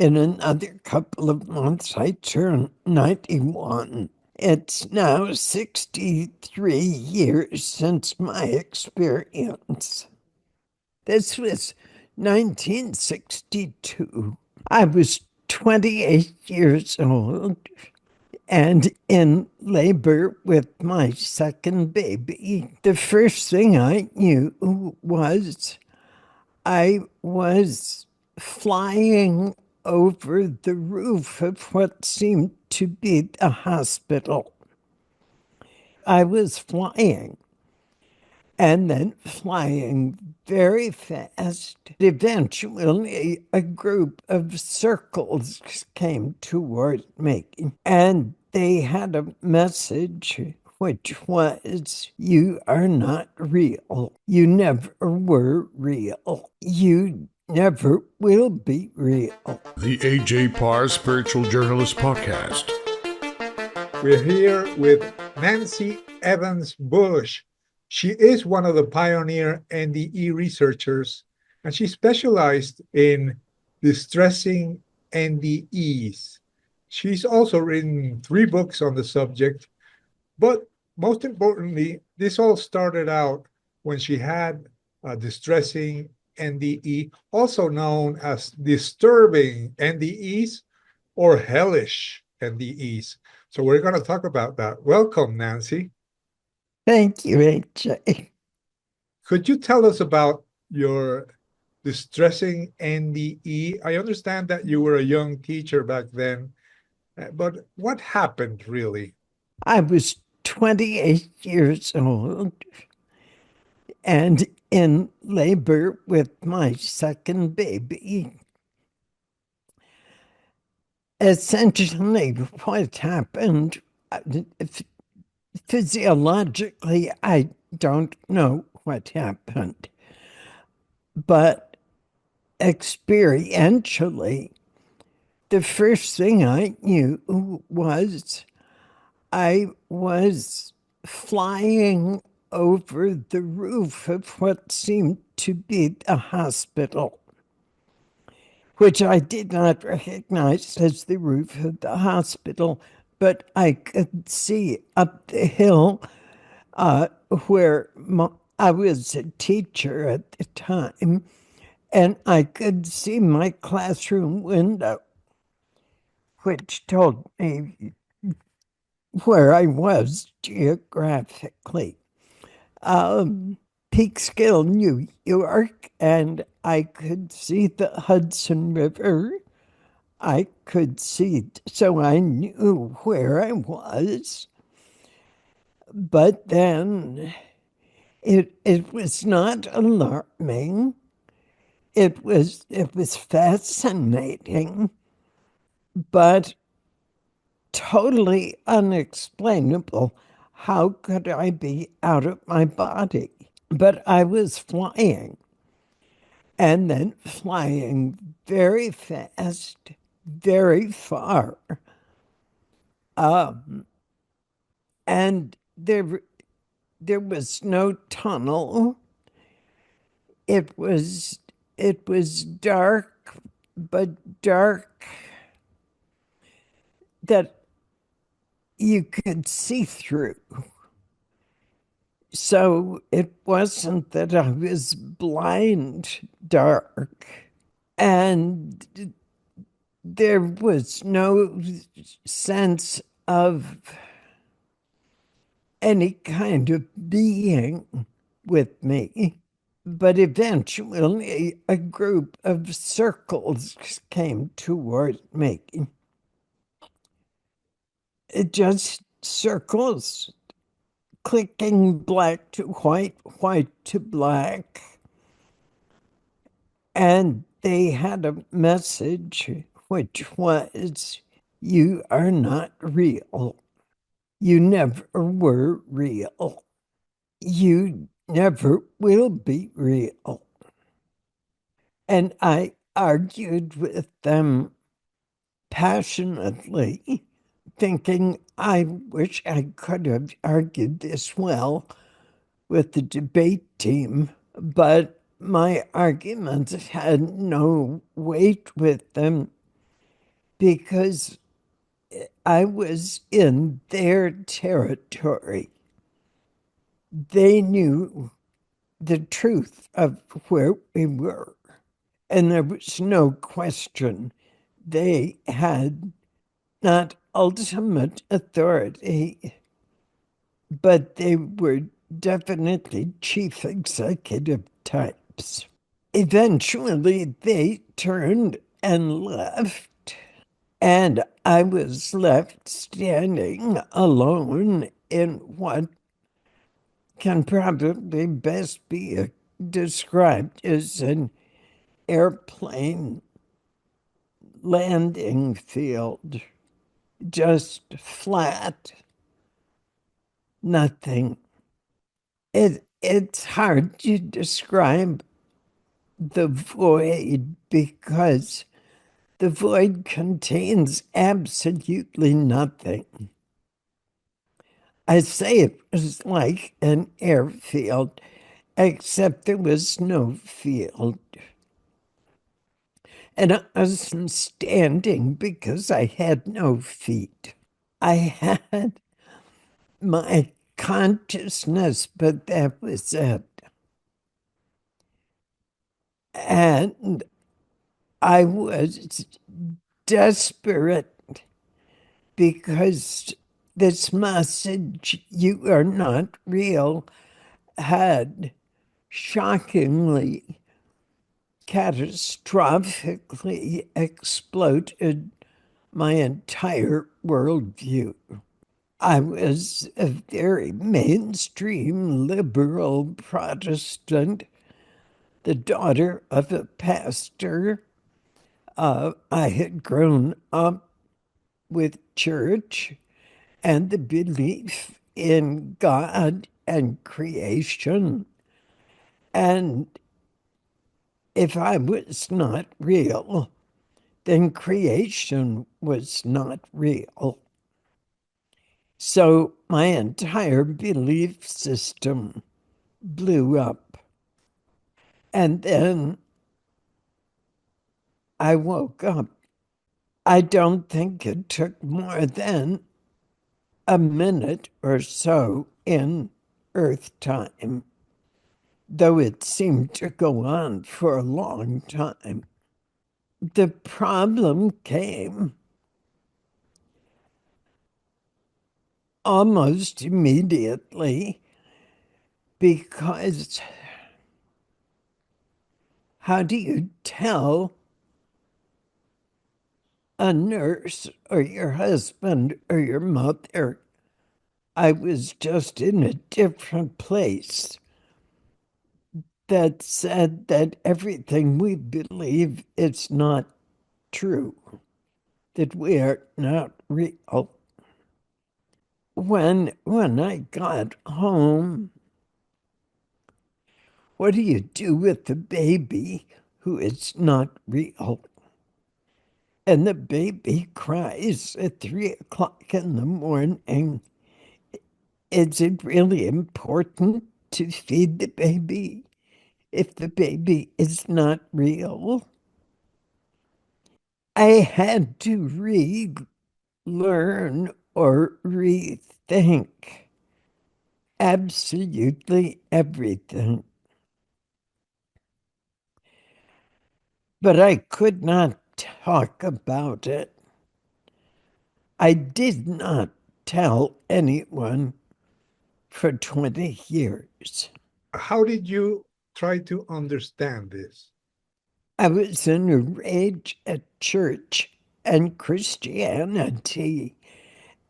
In another couple of months, I turn 91. It's now 63 years since my experience. This was 1962. I was 28 years old and in labor with my second baby. The first thing I knew was I was flying over the roof of what seemed to be the hospital. I was flying and then flying very fast. Eventually, a group of circles came toward me, and they had a message which was, "You are not real. You never were real. You never will be real." The A.J. Parr Spiritual Journalist Podcast. We're here with Nancy Evans Bush. She is one of the pioneer NDE researchers, and she specialized in distressing NDEs. She's also written 3 books on the subject, but most importantly, this all started out when she had a distressing NDE, also known as disturbing NDEs or hellish NDEs. So we're going to talk about that. Welcome, Nancy. Thank you, AJ. Could you tell us about your distressing NDE? I understand that you were a young teacher back then, but what happened really? I was 28 years old and in labor with my second baby. Essentially, what happened, physiologically, I don't know what happened, but experientially, the first thing I knew was I was flying over the roof of what seemed to be the hospital, which I did not recognize as the roof of the hospital, but I could see up the hill where I was a teacher at the time, and I could see my classroom window, which told me where I was geographically. Peekskill, New York, and I could see the Hudson River. I could see, so I knew where I was. But then it was not alarming. It was fascinating, but totally unexplainable. How could I be out of my body? But I was flying and then flying very fast, very far. And there was no tunnel. It was dark, but dark that you could see through. So it wasn't that I was blind dark, and there was no sense of any kind of being with me. But eventually a group of circles came toward me. It just circles, clicking black to white, white to black. And they had a message which was, "You are not real. You never were real. You never will be real." And I argued with them passionately, thinking, I wish I could have argued this well with the debate team, but my arguments had no weight with them because I was in their territory. They knew the truth of where we were, and there was no question they had not ultimate authority, but they were definitely chief executive types. Eventually, they turned and left, and I was left standing alone in what can probably best be described as an airplane landing field, just flat, nothing. It's hard to describe the void because the void contains absolutely nothing. I say it was like an airfield, except there was no field. And I wasn't standing because I had no feet. I had my consciousness, but that was it. And I was desperate because this message, you are not real, had shockingly, catastrophically exploded my entire worldview. I was a very mainstream liberal Protestant, the daughter of a pastor. I had grown up with church and the belief in God and creation. And if I was not real, then creation was not real. So my entire belief system blew up. And then I woke up. I don't think it took more than a minute or so in Earth time, though it seemed to go on for a long time. The problem came almost immediately because how do you tell a nurse or your husband or your mother, I was just in a different place, that said that everything we believe is not true, that we are not real? When I got home, what do you do with the baby who is not real? And the baby cries at 3 o'clock in the morning. Is it really important to feed the baby if the baby is not real? I had to relearn or rethink absolutely everything. But I could not talk about it. I did not tell anyone for 20 years. How did you try to understand this? I was in a rage at church and Christianity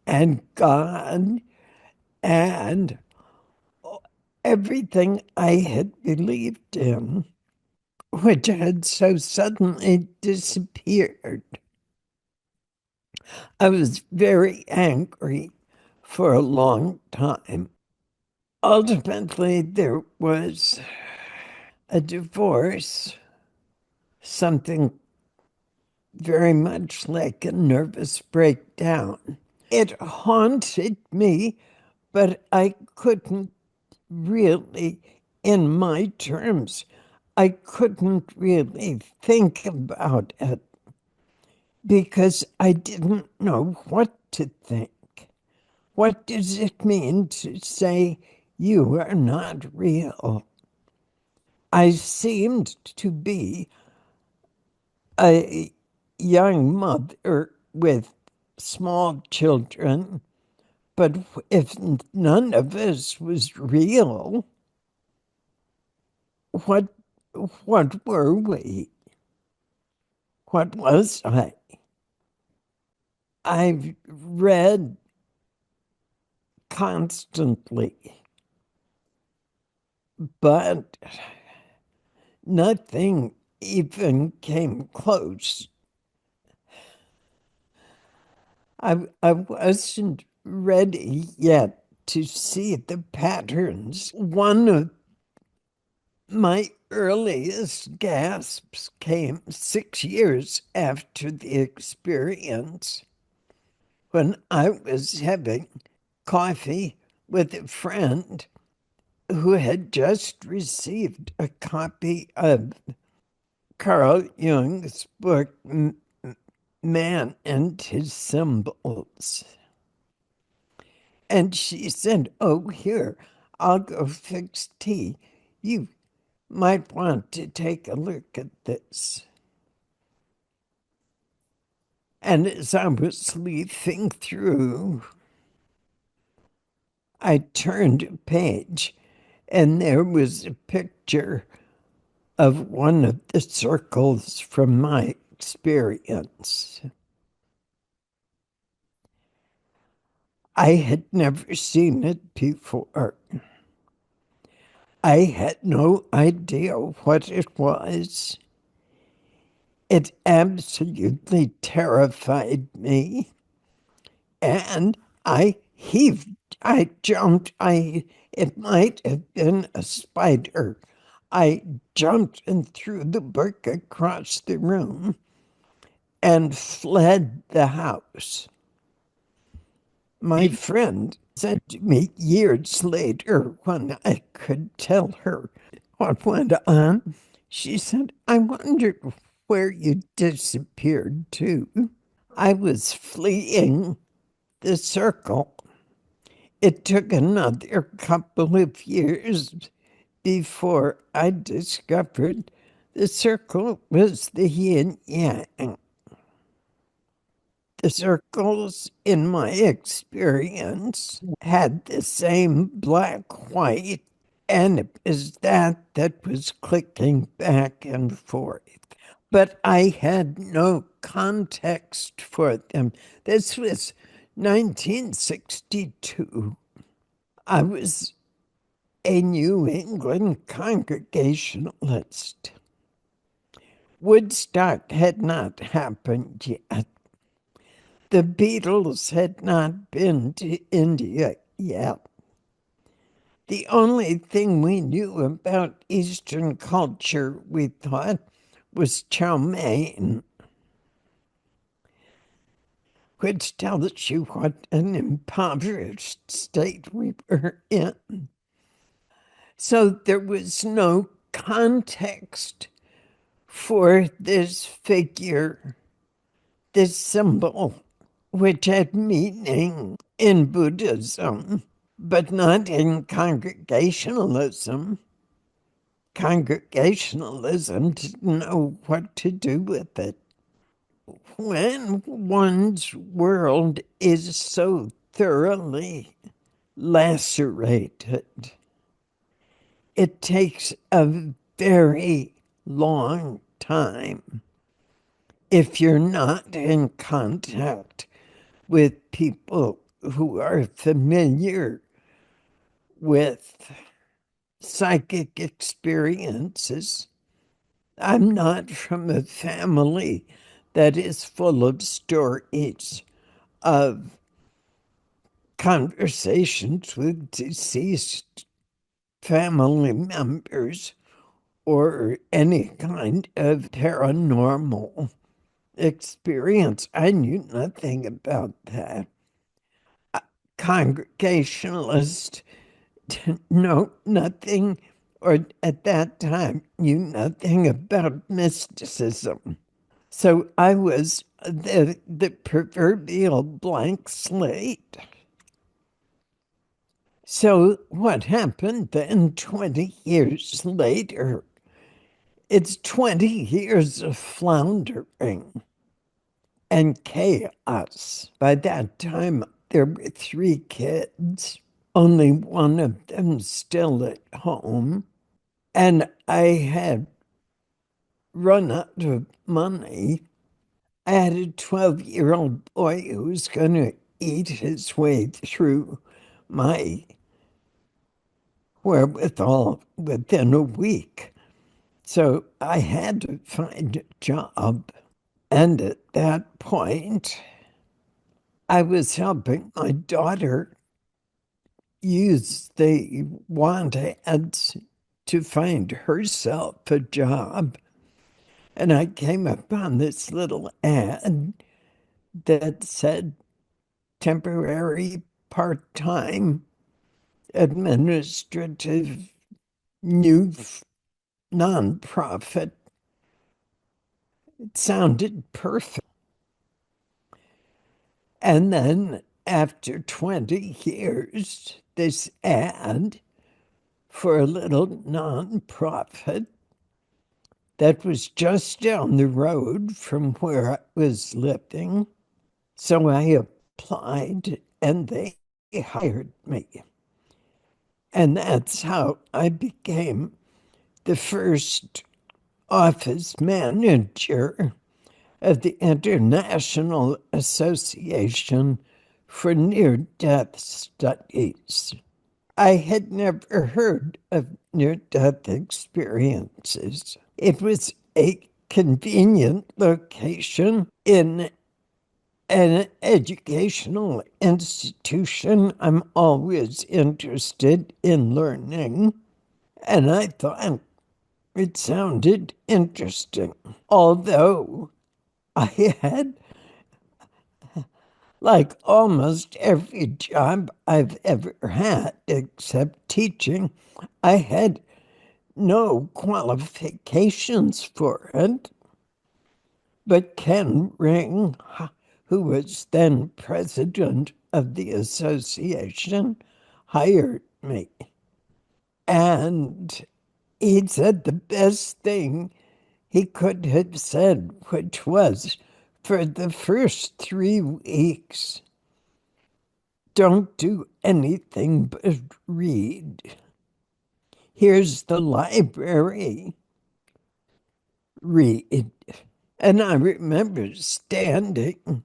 and God and everything I had believed in, which had so suddenly disappeared. I was very angry for a long time. Ultimately, there was a divorce, something very much like a nervous breakdown. It haunted me, but I couldn't really, in my terms, I couldn't really think about it. because I didn't know what to think. What does it mean to say you are not real? I seemed to be a young mother with small children, but if none of us was real, what what were we? What was I? I've read constantly, but nothing even came close. I wasn't ready yet to see the patterns. One of my earliest gasps came 6 years after the experience when I was having coffee with a friend who had just received a copy of Carl Jung's book, Man and His Symbols. And she said, "Oh, here, I'll go fix tea. You might want to take a look at this." And as I was leafing through, I turned a page, and there was a picture of one of the circles from my experience. I had never seen it before. I had no idea what it was. It absolutely terrified me. And I heaved, I jumped, it might have been a spider. I jumped and threw the book across the room and fled the house. My friend said to me years later, when I could tell her what went on, she said, "I wondered where you disappeared to." I was fleeing the circle. It took another couple of years before I discovered the circle was the yin yang. The circles in my experience had the same black white, and it was that was clicking back and forth. But I had no context for them. This was 1962. I was a New England Congregationalist. Woodstock had not happened yet. The Beatles had not been to India yet. The only thing we knew about Eastern culture, we thought, was chow mein, which tells you what an impoverished state we were in. So there was no context for this figure, this symbol, which had meaning in Buddhism, but not in Congregationalism. Congregationalism didn't know what to do with it. When one's world is so thoroughly lacerated, it takes a very long time if you're not in contact with people who are familiar with psychic experiences. I'm not from a family that is full of stories of conversations with deceased family members or any kind of paranormal experience. I knew nothing about that. Congregationalist, know nothing, or at that time knew nothing about mysticism. So I was the proverbial blank slate. So what happened then 20 years later? It's 20 years of floundering and chaos. By that time, there were 3 kids, only one of them still at home. And I had run out of money. I had a 12-year-old boy who was going to eat his way through my wherewithal within a week. So I had to find a job. And at that point, I was helping my daughter use the want ads to find herself a job. And I came upon this little ad that said temporary part-time administrative new nonprofit. It sounded perfect. And then after 20 years, this ad for a little nonprofit that was just down the road from where I was living. So I applied and they hired me. And that's how I became the first office manager of the International Association for Near-Death Studies. I had never heard of near-death experiences. It was a convenient location in an educational institution. I'm always interested in learning, and I thought it sounded interesting. Although I had, like almost every job I've ever had, except teaching, I had no qualifications for it. But Ken Ring, who was then president of the association, hired me. And he said the best thing he could have said, which was, for the first 3 weeks, don't do anything but read. Here's the library. Read. And I remember standing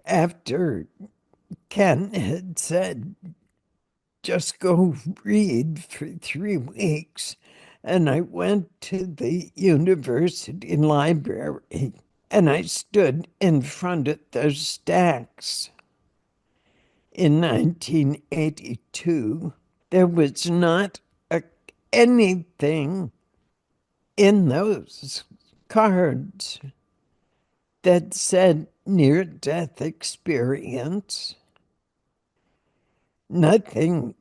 after Ken had said, just go read for 3 weeks. And I went to the university library and I stood in front of those stacks. In 1982, there was not anything in those cards that said near-death experience. Nothing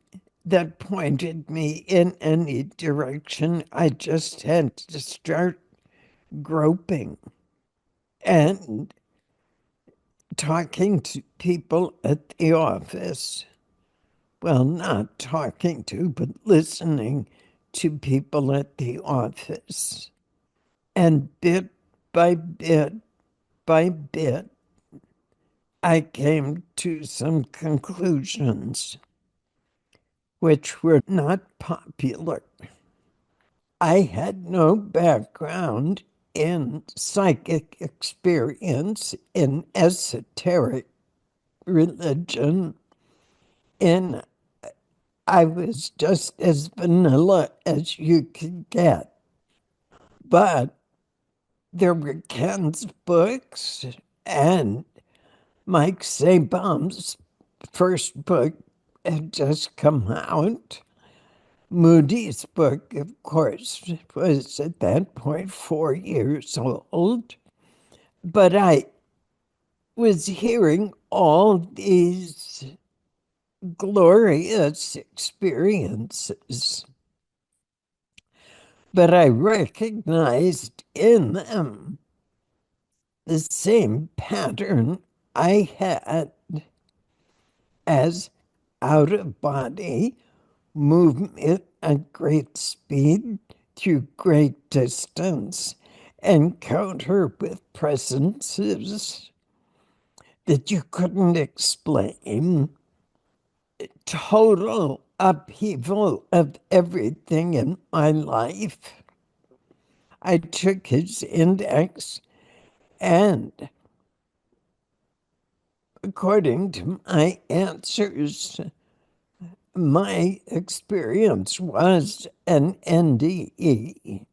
that pointed me in any direction. I just had to start groping and talking to people at the office. Well, not talking to, but listening to people at the office. And bit by bit by bit, I came to some conclusions which were not popular. I had no background in psychic experience, in esoteric religion, I was just as vanilla as you could get. But there were Ken's books and Mike Sabom's first book had just come out. Moody's book, of course, was at that point 4 years old. But I was hearing all these glorious experiences. But I recognized in them the same pattern I had as out of body movement at great speed through great distance, encounter with presences that you couldn't explain, total upheaval of everything in my life. I took his index, and according to my answers, my experience was an NDE,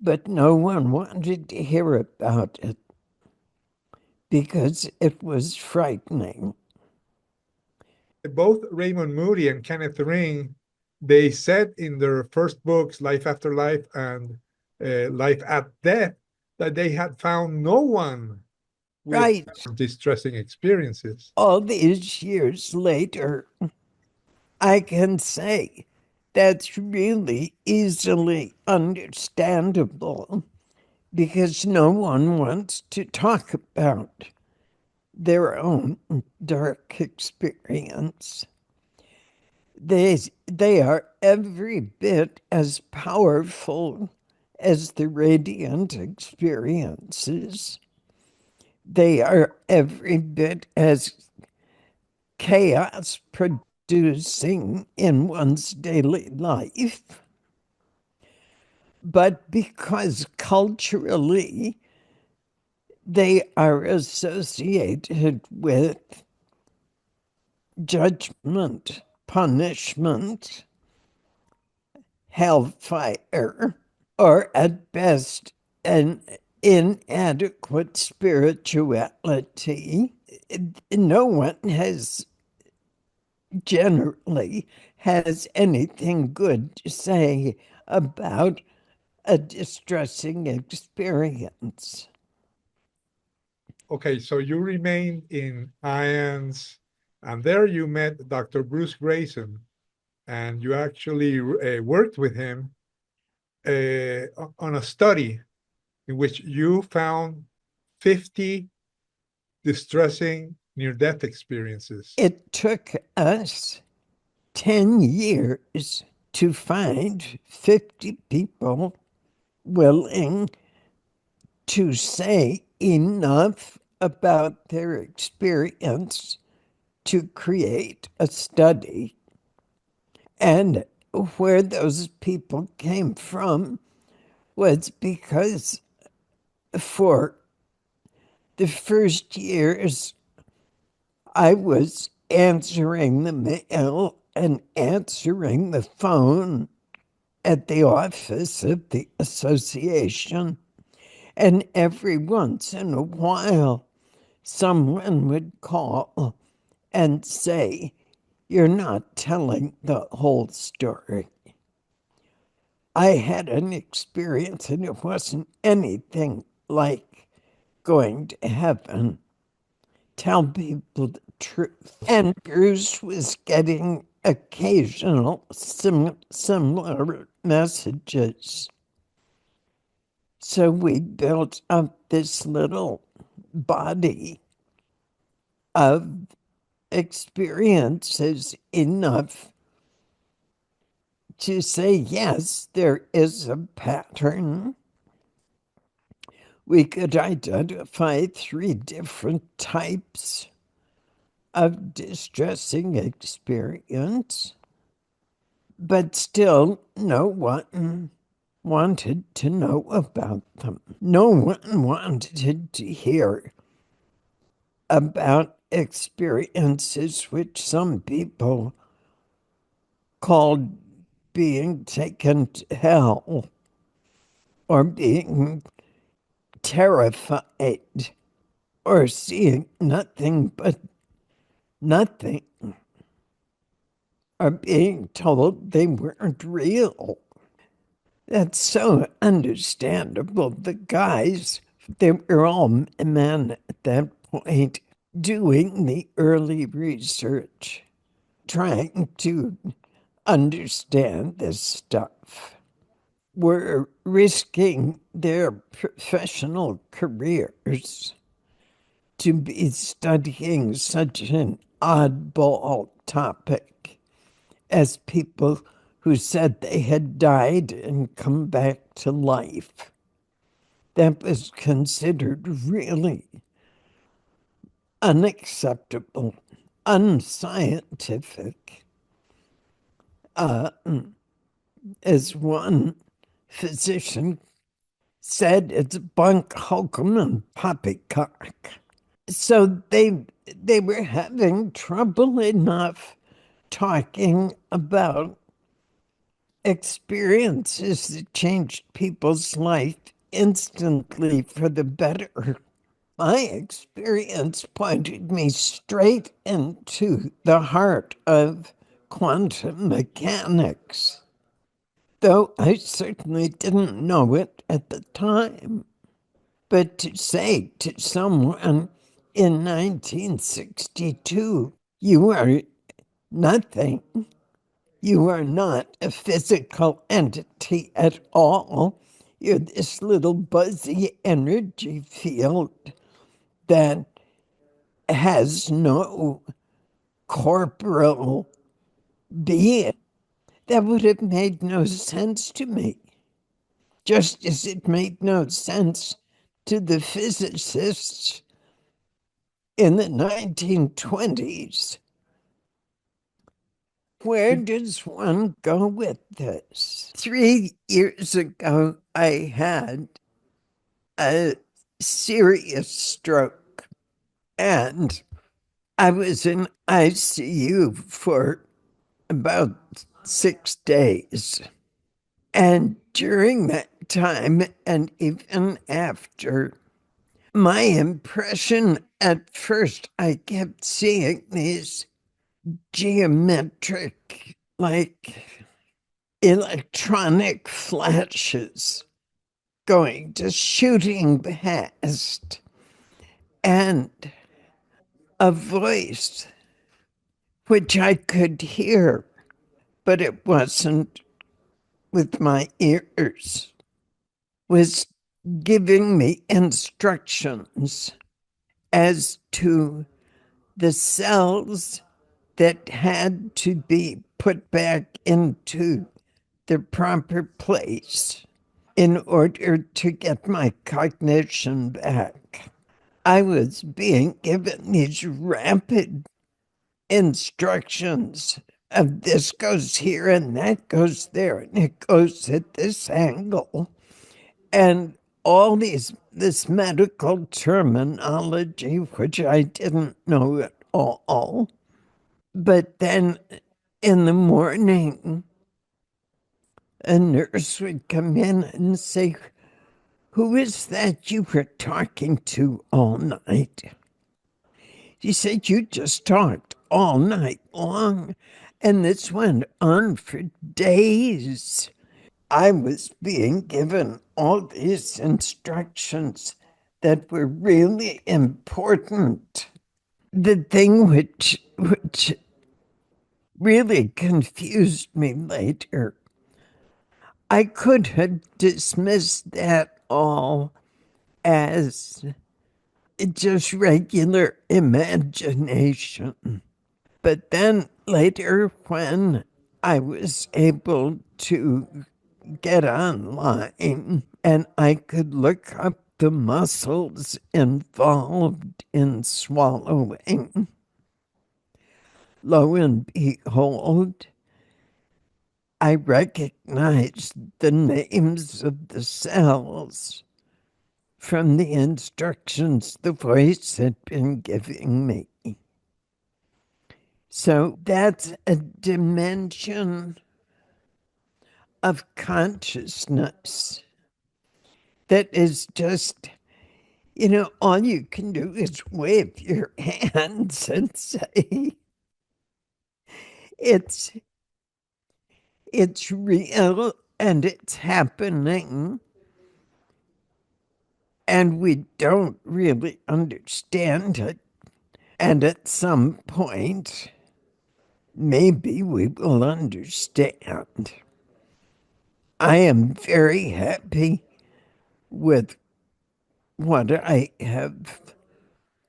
but no one wanted to hear about it because it was frightening. Both Raymond Moody and Kenneth Ring, they said in their first books, Life After Life and Life at Death, that they had found no one with Right. distressing experiences. All these years later, I can say that's really easily understandable because no one wants to talk about their own dark experience. They are every bit as powerful as the radiant experiences. They are every bit as chaos producing in one's daily life. But because culturally they are associated with judgment, punishment, hellfire, or at best an inadequate spirituality, no one has generally has anything good to say about a distressing experience. Okay, so you remained in IANDS, and there you met Dr. Bruce Grayson, and you actually worked with him on a study in which you found 50 distressing near-death experiences. It took us 10 years to find 50 people willing to say enough about their experience to create a study. And where those people came from was because for the first years, I was answering the mail and answering the phone at the office of the association. And every once in a while, someone would call and say, "You're not telling the whole story." I had an experience, and it wasn't anything like going to heaven. Tell people the truth. And Bruce was getting occasional similar messages. So we built up this little body of experiences enough to say, yes, there is a pattern. We could identify 3 different types of distressing experience, but still no one wanted to know about them. No one wanted to hear about experiences which some people called being taken to hell or being terrified or seeing nothing but nothing or being told they weren't real. That's so understandable. The guys, they were all men at that point, doing the early research, trying to understand this stuff. were risking their professional careers to be studying such an oddball topic as people who said they had died and come back to life. That was considered really unacceptable, unscientific. As one physician said, it's bunk, hokum, and poppycock. So they were having trouble enough talking about experiences that changed people's life instantly for the better. My experience pointed me straight into the heart of quantum mechanics, though I certainly didn't know it at the time. But to say to someone in 1962, you are nothing, you are not a physical entity at all, you're this little buzzy energy field that has no corporeal being, that would have made no sense to me. Just as it made no sense to the physicists in the 1920s. Where does one go with this? 3 years ago, I had a serious stroke, and I was in ICU for about 6 days. And during that time, and even after, my impression at first, I kept seeing these geometric, like electronic flashes going, just shooting past, and a voice which I could hear, but it wasn't with my ears, was giving me instructions as to the cells that had to be put back into the proper place in order to get my cognition back. I was being given these rapid instructions of this goes here and that goes there and it goes at this angle. And all this medical terminology, which I didn't know at all. But then in the morning, a nurse would come in and say, "Who is that you were talking to all night?" She said, "You just talked all night long." And this went on for days. I was being given all these instructions that were really important. The thing which really confused me later, I could have dismissed that all as just regular imagination. But then later, when I was able to get online and I could look up the muscles involved in swallowing, lo and behold, I recognized the names of the cells from the instructions the voice had been giving me. So that's a dimension of consciousness that is just, all you can do is wave your hands and say, it's real and it's happening. And we don't really understand it. And at some point, maybe we will understand. I am very happy with what I have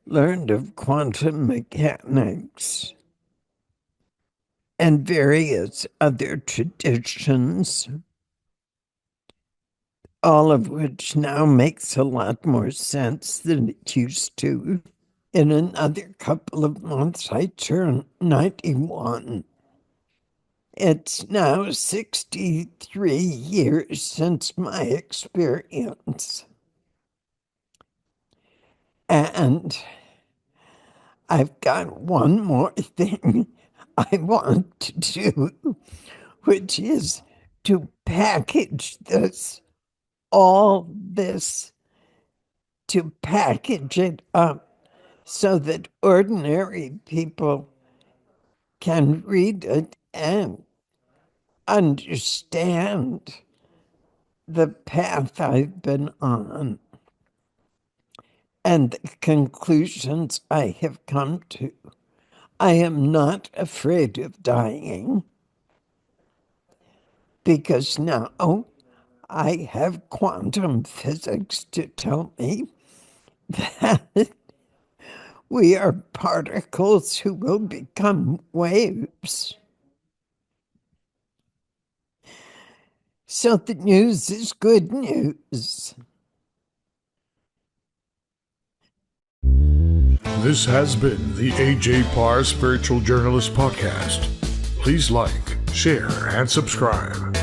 learned of quantum mechanics and various other traditions, all of which now makes a lot more sense than it used to. In another couple of months, I turn 91. It's now 63 years since my experience. And I've got one more thing I want to do, which is to package all this, to package it up so that ordinary people can read it and understand the path I've been on and the conclusions I have come to. I am not afraid of dying because now I have quantum physics to tell me that we are particles who will become waves. So the news is good news. This has been the A.J. Parr Spiritual Journalist Podcast. Please like, share, and subscribe.